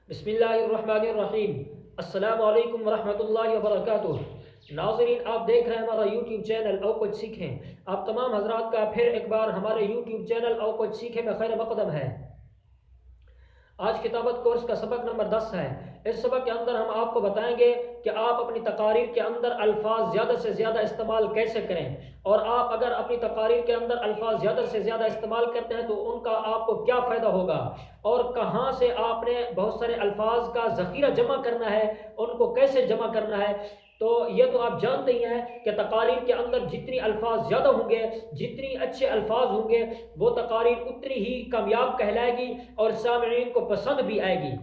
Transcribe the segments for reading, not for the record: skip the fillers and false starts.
بسم اللہ الرحمن الرحیم۔ السلام علیکم ورحمۃ اللہ وبرکاتہ۔ ناظرین، آپ دیکھ رہے ہیں ہمارا یوٹیوب چینل او کچھ سیکھیں۔ آپ تمام حضرات کا پھر ایک بار ہمارے یوٹیوب چینل او کچھ سیکھیں میں خیر مقدم ہے۔ آج کتابت کورس کا سبق نمبر 10 ہے۔ اس سبق کے اندر ہم آپ کو بتائیں گے کہ آپ اپنی تقاریر کے اندر الفاظ زیادہ سے زیادہ استعمال کیسے کریں، اور آپ اگر اپنی تقاریر کے اندر الفاظ زیادہ سے زیادہ استعمال کرتے ہیں تو ان کا آپ کو کیا فائدہ ہوگا، اور کہاں سے آپ نے بہت سارے الفاظ کا ذخیرہ جمع کرنا ہے، ان کو کیسے جمع کرنا ہے۔ تو یہ تو آپ جانتے ہی ہیں کہ تقاریر کے اندر جتنی الفاظ زیادہ ہوں گے، جتنی اچھے الفاظ ہوں گے، وہ تقاریر اتنی ہی کامیاب کہلائے گی اور سامعین کو پسند بھی آئے گی۔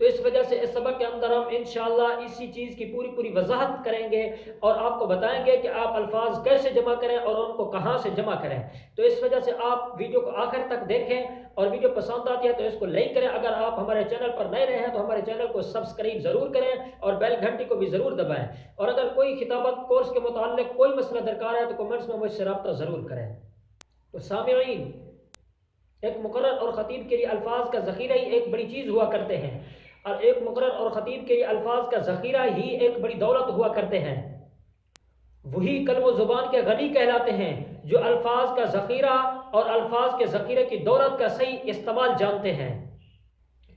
تو اس وجہ سے اس سبق کے اندر ہم انشاءاللہ اسی چیز کی پوری وضاحت کریں گے اور آپ کو بتائیں گے کہ آپ الفاظ کیسے جمع کریں اور ان کو کہاں سے جمع کریں۔ تو اس وجہ سے آپ ویڈیو کو آخر تک دیکھیں، اور ویڈیو پسند آتی ہے تو اس کو لائک کریں۔ اگر آپ ہمارے چینل پر نئے رہے ہیں تو ہمارے چینل کو سبسکرائب ضرور کریں اور بیل گھنٹی کو بھی ضرور دبائیں، اور اگر کوئی خطابت کورس کے متعلق کوئی مسئلہ درکار ہے تو کمنٹس میں مجھ سے رابطہ ضرور کریں۔ تو سامعین، ایک مقرر اور خطیب کے لیے الفاظ کا ذخیرہ ہی ایک بڑی چیز ہوا کرتے ہیں، اور ایک مقرر اور خطیب کے لیے الفاظ کا ذخیرہ ہی ایک بڑی دولت ہوا کرتے ہیں۔ وہی قلم و زبان کے غنی کہلاتے ہیں جو الفاظ کا ذخیرہ اور الفاظ کے ذخیرے کی دولت کا صحیح استعمال جانتے ہیں۔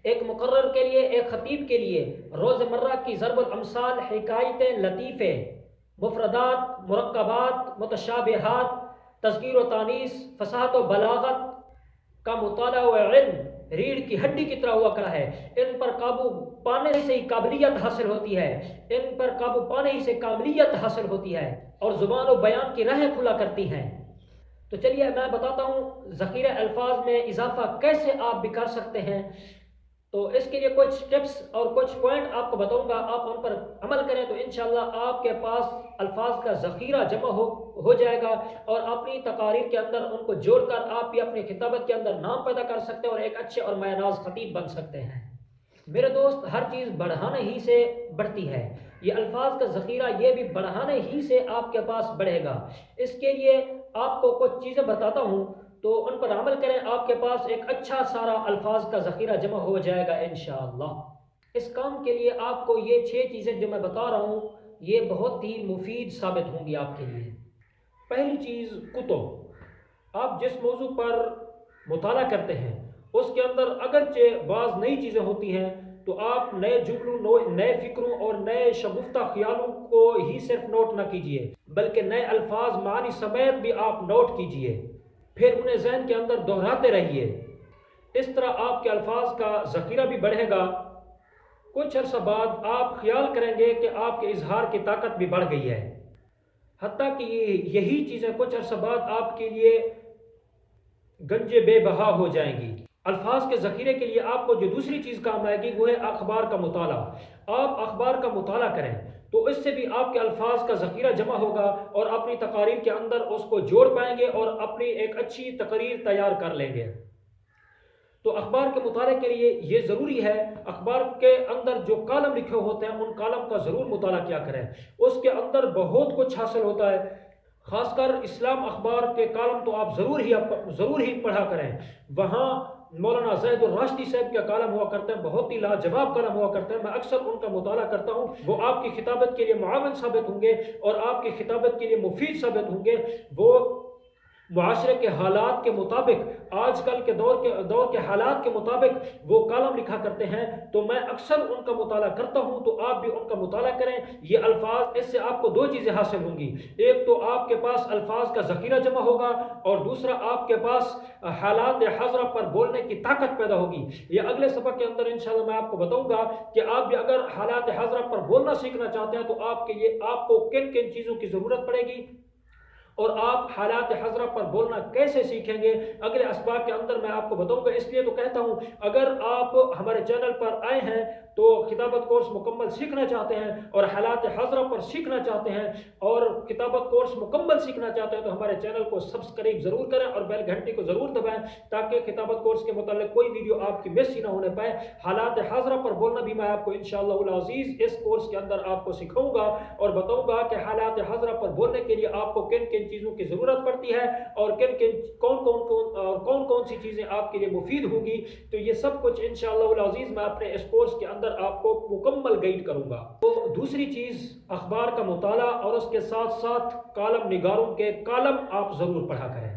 ایک مقرر کے لیے، ایک خطیب کے لیے روزمرہ کی ضرب الامثال، حکایتیں، لطیفے، مفردات، مرکبات، متشابہات، تذکیر و تانیث، فصاحت و بلاغت کا مطالعہ و علم ریڑھ کی ہڈی کی طرح ہوا کرا ہے۔ ان پر قابو پانے سے ہی قابلیت حاصل ہوتی ہے، ان پر قابو پانے ہی سے قابلیت حاصل ہوتی ہے، اور زبان و بیان کی راہیں کھلا کرتی ہیں۔ تو چلیے میں بتاتا ہوں ذخیرہ الفاظ میں اضافہ کیسے آپ بھی کر سکتے ہیں۔ تو اس کے لیے کچھ ٹپس اور کچھ پوائنٹ آپ کو بتاؤں گا، آپ ان پر عمل کریں تو انشاءاللہ آپ کے پاس الفاظ کا ذخیرہ جمع ہو جائے گا، اور اپنی تقاریر کے اندر ان کو جوڑ کر آپ بھی اپنی خطابت کے اندر نام پیدا کر سکتے ہیں اور ایک اچھے اور مایہ ناز خطیب بن سکتے ہیں۔ میرے دوست، ہر چیز بڑھانے ہی سے بڑھتی ہے، یہ الفاظ کا ذخیرہ یہ بھی بڑھانے ہی سے آپ کے پاس بڑھے گا۔ اس کے لیے آپ کو کچھ چیزیں بتاتا ہوں تو ان پر عمل کریں، آپ کے پاس ایک اچھا سارا الفاظ کا ذخیرہ جمع ہو جائے گا انشاءاللہ۔ اس کام کے لیے آپ کو یہ 6 چیزیں جو میں بتا رہا ہوں یہ بہت ہی مفید ثابت ہوں گی آپ کے لیے۔ پہلی چیز، کتب۔ آپ جس موضوع پر مطالعہ کرتے ہیں اس کے اندر اگرچہ بعض نئی چیزیں ہوتی ہیں تو آپ نئے جملوں، نئے فکروں اور نئے شگفتہ خیالوں کو ہی صرف نوٹ نہ کیجئے، بلکہ نئے الفاظ معانی سمیت بھی آپ نوٹ کیجئے، پھر انہیں ذہن کے اندر دہراتے رہیے۔ اس طرح آپ کے الفاظ کا ذخیرہ بھی بڑھے گا۔ کچھ عرصہ بعد آپ خیال کریں گے کہ آپ کے اظہار کی طاقت بھی بڑھ گئی ہے، حتیٰ کہ یہی چیزیں کچھ عرصہ بعد آپ کے لیے گنج بے بہا ہو جائیں گی۔ الفاظ کے ذخیرے کے لیے آپ کو جو دوسری چیز کام آئے گی وہ ہے اخبار کا مطالعہ۔ آپ اخبار کا مطالعہ کریں تو اس سے بھی آپ کے الفاظ کا ذخیرہ جمع ہوگا، اور اپنی تقاریر کے اندر اس کو جوڑ پائیں گے اور اپنی ایک اچھی تقریر تیار کر لیں گے۔ تو اخبار کے مطالعے کے لیے یہ ضروری ہے، اخبار کے اندر جو کالم لکھے ہوتے ہیں ان کالم کا ضرور مطالعہ کیا کریں، اس کے اندر بہت کچھ حاصل ہوتا ہے۔ خاص کر اسلام اخبار کے کالم تو آپ ضرور ہی پڑھا کریں۔ وہاں مولانا زید الراشدی صاحب کے کالم ہوا کرتے ہیں، بہت ہی لاجواب کالم ہوا کرتے ہیں، میں اکثر ان کا مطالعہ کرتا ہوں۔ وہ آپ کی خطابت کے لیے معاون ثابت ہوں گے اور آپ کی خطابت کے لیے مفید ثابت ہوں گے۔ وہ معاشرے کے حالات کے مطابق، آج کل کے دور کے حالات کے مطابق وہ کالم لکھا کرتے ہیں، تو میں اکثر ان کا مطالعہ کرتا ہوں، تو آپ بھی ان کا مطالعہ کریں۔ یہ الفاظ، اس سے آپ کو 2 چیزیں حاصل ہوں گی، ایک تو آپ کے پاس الفاظ کا ذخیرہ جمع ہوگا، اور دوسرا آپ کے پاس حالات حاضرہ پر بولنے کی طاقت پیدا ہوگی۔ یہ اگلے سبق کے اندر انشاءاللہ میں آپ کو بتاؤں گا کہ آپ بھی اگر حالات حاضرہ پر بولنا سیکھنا چاہتے ہیں تو آپ کے لیے آپ کو کن کن چیزوں کی ضرورت پڑے گی، اور آپ حالات حاضرہ پر بولنا کیسے سیکھیں گے، اگلے اسباق کے اندر میں آپ کو بتاؤں گا۔ اس لیے تو کہتا ہوں اگر آپ ہمارے چینل پر آئے ہیں تو کتابت کورس مکمل سیکھنا چاہتے ہیں اور حالات حاضرہ پر سیکھنا چاہتے ہیں اور کتابت کورس مکمل سیکھنا چاہتے ہیں تو ہمارے چینل کو سبسکرائب ضرور کریں اور بیل گھنٹی کو ضرور دبائیں تاکہ کتابت کورس کے متعلق کوئی ویڈیو آپ کی مس ہی نہ ہونے پائے۔ حالات حاضرہ پر بولنا بھی میں آپ کو انشاءاللہ العزیز اس کورس کے اندر آپ کو سکھاؤں گا اور بتاؤں گا کہ حالات حاضرہ پر بولنے کے لیے آپ کو کن کن چیزوں کی ضرورت پڑتی ہے اور کون کون سی چیزیں آپ کے لیے مفید ہوں گی۔ تو یہ سب کچھ انشاءاللہ العزیز میں اپنے اس کورس کے اندر آپ کو مکمل گائیڈ کروں گا۔ تو دوسری چیز اخبار کا مطالعہ اور اس کے ساتھ ساتھ کالم نگاروں کے کالم آپ ضرور پڑھا کریں۔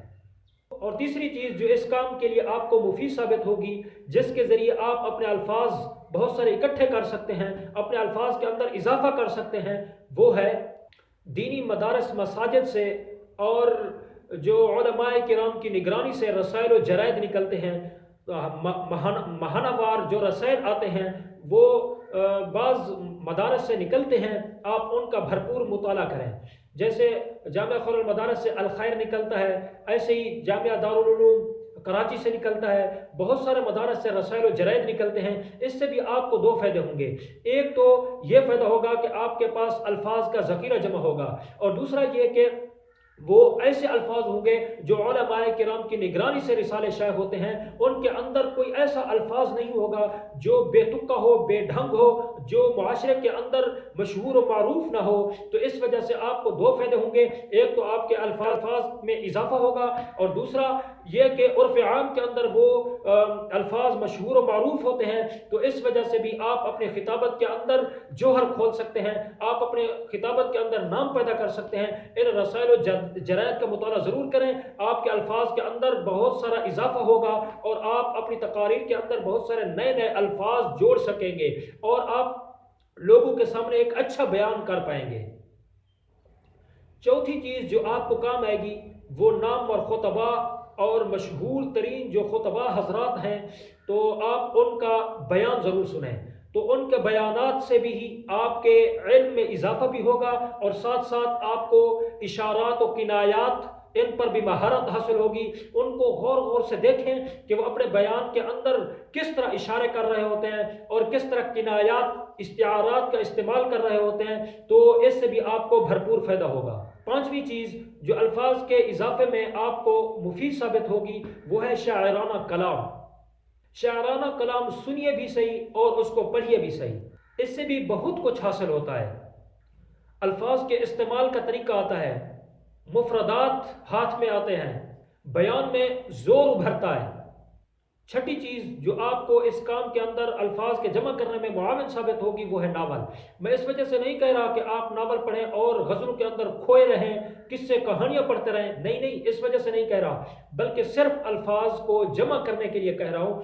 اور تیسری چیز جو اس کام کے لیے آپ کو مفید ثابت ہوگی، جس کے ذریعے آپ اپنے الفاظ بہت سارے اکٹھے کر سکتے ہیں، اپنے الفاظ کے اندر اضافہ کر سکتے ہیں، وہ ہے دینی مدارس مساجد سے اور جو علماء کرام کی نگرانی سے رسائل و جرائد نکلتے ہیں، ماہانہ وار جو رسائل آتے ہیں وہ بعض مدارس سے نکلتے ہیں، آپ ان کا بھرپور مطالعہ کریں۔ جیسے جامعہ خیر المدارس سے الخیر نکلتا ہے، ایسے ہی جامعہ دارالعلوم کراچی سے نکلتا ہے، بہت سارے مدارس سے رسائل و جرائد نکلتے ہیں۔ اس سے بھی آپ کو دو فائدے ہوں گے، ایک تو یہ فائدہ ہوگا کہ آپ کے پاس الفاظ کا ذخیرہ جمع ہوگا اور دوسرا یہ کہ وہ ایسے الفاظ ہوں گے جو علماء کرام کی نگرانی سے رسالے شائع ہوتے ہیں، ان کے اندر کوئی ایسا الفاظ نہیں ہوگا جو بے تکا ہو، بے ڈھنگ ہو، جو معاشرے کے اندر مشہور و معروف نہ ہو۔ تو اس وجہ سے آپ کو دو فائدے ہوں گے، ایک تو آپ کے الفاظ میں اضافہ ہوگا اور دوسرا یہ کہ عرف عام کے اندر وہ الفاظ مشہور و معروف ہوتے ہیں، تو اس وجہ سے بھی آپ اپنے خطابت کے اندر جوہر کھول سکتے ہیں، آپ اپنے خطابت کے اندر نام پیدا کر سکتے ہیں۔ ان رسائل و جرائد کا مطالعہ ضرور کریں، آپ کے الفاظ کے اندر بہت سارا اضافہ ہوگا اور آپ اپنی تقاریر کے اندر بہت سارے نئے نئے الفاظ جوڑ سکیں گے اور آپ لوگوں کے سامنے ایک اچھا بیان کر پائیں گے۔ چوتھی چیز جو آپ کو کام آئے گی وہ نام اور خطبہ اور مشہور ترین جو خطبہ حضرات ہیں تو آپ ان کا بیان ضرور سنیں، تو ان کے بیانات سے بھی آپ کے علم میں اضافہ بھی ہوگا اور ساتھ ساتھ آپ کو اشارات و کنایات ان پر بھی مہارت حاصل ہوگی۔ ان کو غور سے دیکھیں کہ وہ اپنے بیان کے اندر کس طرح اشارے کر رہے ہوتے ہیں اور کس طرح کنایات استعارات کا استعمال کر رہے ہوتے ہیں، تو اس سے بھی آپ کو بھرپور فائدہ ہوگا۔ پانچویں چیز جو الفاظ کے اضافے میں آپ کو مفید ثابت ہوگی وہ ہے شاعرانہ کلام۔ شاعرانہ کلام سنیے بھی صحیح اور اس کو پڑھیے بھی صحیح، اس سے بھی بہت کچھ حاصل ہوتا ہے۔ الفاظ کے استعمال کا طریقہ آتا ہے، مفردات ہاتھ میں آتے ہیں، بیان میں زور ابھرتا ہے۔ چھٹی چیز جو آپ کو اس کام کے اندر الفاظ کے جمع کرنے میں معاون ثابت ہوگی وہ ہے ناول۔ میں اس وجہ سے نہیں کہہ رہا کہ آپ ناول پڑھیں اور غزلوں کے اندر کھوئے رہیں، قصے کہانیاں پڑھتے رہیں، نہیں، اس وجہ سے نہیں کہہ رہا، بلکہ صرف الفاظ کو جمع کرنے کے لیے کہہ رہا ہوں۔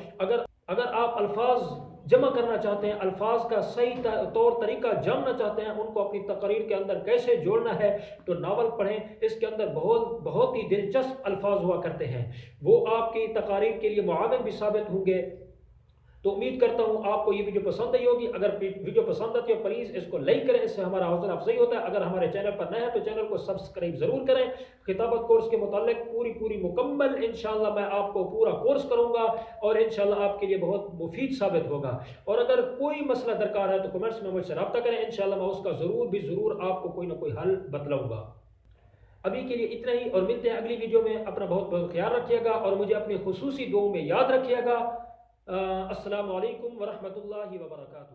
اگر آپ الفاظ جمع کرنا چاہتے ہیں، الفاظ کا صحیح طور طریقہ جاننا چاہتے ہیں، ان کو اپنی تقریر کے اندر کیسے جوڑنا ہے، تو ناول پڑھیں۔ اس کے اندر بہت ہی دلچسپ الفاظ ہوا کرتے ہیں، وہ آپ کی تقاریر کے لیے معاون بھی ثابت ہوں گے۔ تو امید کرتا ہوں آپ کو یہ ویڈیو پسند آئی ہوگی۔ اگر ویڈیو پسند آتی ہے پلیز اس کو لائک کریں، اس سے ہمارا حوصلہ افزائی ہوتا ہے۔ اگر ہمارے چینل پر نئے ہیں تو چینل کو سبسکرائب ضرور کریں۔ خطابت کورس کے متعلق پوری مکمل انشاءاللہ میں آپ کو پورا کورس کروں گا اور انشاءاللہ آپ کے لیے بہت مفید ثابت ہوگا۔ اور اگر کوئی مسئلہ درکار ہے تو کمنٹس میں مجھ سے رابطہ کریں، انشاءاللہ میں اس کا ضرور آپ کو کوئی نہ کوئی حل بتلاؤں گا۔ ابھی کے لیے اتنا ہی اور ملتے ہیں اگلی ویڈیو میں۔ اپنا بہت خیال رکھیے گا اور مجھے اپنی خصوصی دعاؤں میں یاد رکھیے گا۔ السلام علیکم ورحمۃ اللہ وبرکاتہ۔